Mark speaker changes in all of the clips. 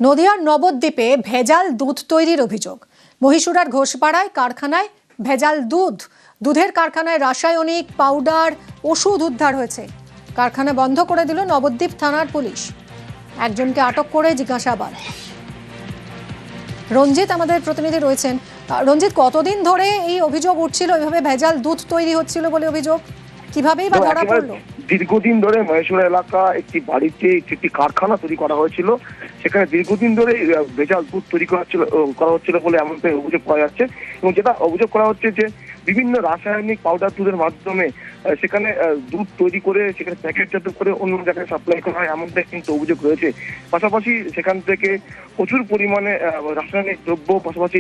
Speaker 1: নদিয়ার নবদ্বীপে ভেজাল দুধ তৈরির অভিযোগ। মহীশূরের ঘোষপাড়ায় কারখানায় ভেজাল দুধের কারখানায় রাসায়নিক পাউডার ওষুধ উদ্ধার হয়েছে। কারখানা বন্ধ করে দিল নবদ্বীপ থানার পুলিশ। একজনকে আটক করে জিজ্ঞাসাবাদ। রঞ্জিত আমাদের প্রতিনিধি রয়েছেন। রঞ্জিত, কতদিন ধরে এই অভিযোগ উঠছিল, এভাবে ভেজাল দুধ তৈরি হচ্ছিল বলে অভিযোগ, কিভাবেই বা ধরা পড়লো?
Speaker 2: দীর্ঘদিন ধরে মহেশ্বর এলাকা একটি বাড়িতে একটি কারখানা তৈরি করা হয়েছিল। সেখানে দীর্ঘদিন ধরে ভেজাল দুধ তৈরি করা হচ্ছিল বলে এমনটাই অভিযোগ করা যাচ্ছে। এবং যেটা অভিযোগ করা হচ্ছে যে বিভিন্ন রাসায়নিক পাউডার দুধের মাধ্যমে সেখানে দুধ তৈরি করে সেখানে প্যাকেটজাত করে অন্য জায়গায় সাপ্লাই করা হয়, এমনটাই কিন্তু অভিযোগ রয়েছে। পাশাপাশি সেখান থেকে প্রচুর পরিমাণে রাসায়নিক দ্রব্য, পাশাপাশি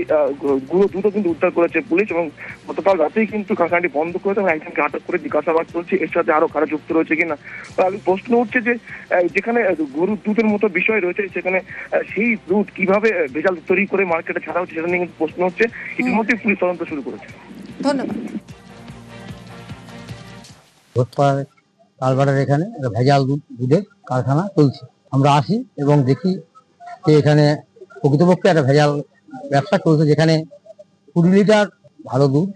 Speaker 2: গুঁড়ো দুধও কিন্তু উদ্ধার করেছে পুলিশ। এবং গতকাল রাতেই কিন্তু কারখানাটি বন্ধ করেছে এবং একজনকে আটক করে জিজ্ঞাসাবাদ চলছে। এর সাথে আরো কারা যুক্ত রয়েছে কিনা। প্রশ্ন উঠছে যে যেখানে গরুর দুধের মতো বিষয় রয়েছে, সেখানে সেই দুধ কিভাবে ভেজাল তৈরি করে মার্কেটে ছাড়া হচ্ছে, সেটা নিয়ে কিন্তু প্রশ্ন হচ্ছে। ইতিমধ্যে পুলিশ তদন্ত শুরু করেছে।
Speaker 1: ধন্যবাদ।
Speaker 3: কালবাটার এখানে ভেজাল দুধের কারখানা চলছে। আমরা আসি এবং দেখি যে এখানে প্রকৃতপক্ষে একটা ভেজাল ব্যবসা চলছে, যেখানে 20 লিটার ভালো দুধ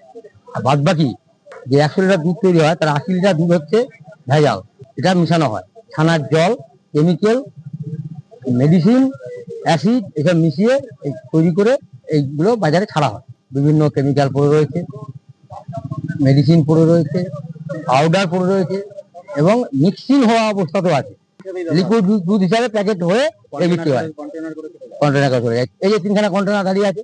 Speaker 3: আর বাদ বাকি যে 100 লিটার দুধ তৈরি হয় তার 80 লিটার দুধ হচ্ছে ভেজাল। এটা মিশানো হয় ছানার জল, কেমিক্যাল, মেডিসিন, অ্যাসিড এসব মিশিয়ে তৈরি করে এইগুলো বাজারে ছাড়া হয়। বিভিন্ন কেমিক্যাল পড়ে রয়েছে, মেডিসিন পড়ে রয়েছে, পাউডার পড়ে রয়েছে এবং মিক্সিং হওয়া অবস্থাতেও আছে। লিকুইড দুধ হিসাবে প্যাকেট হয়ে বিক্রি হয় কন্টেনার করে। এই যে 3খানা কন্টেনার দাঁড়িয়ে আছে,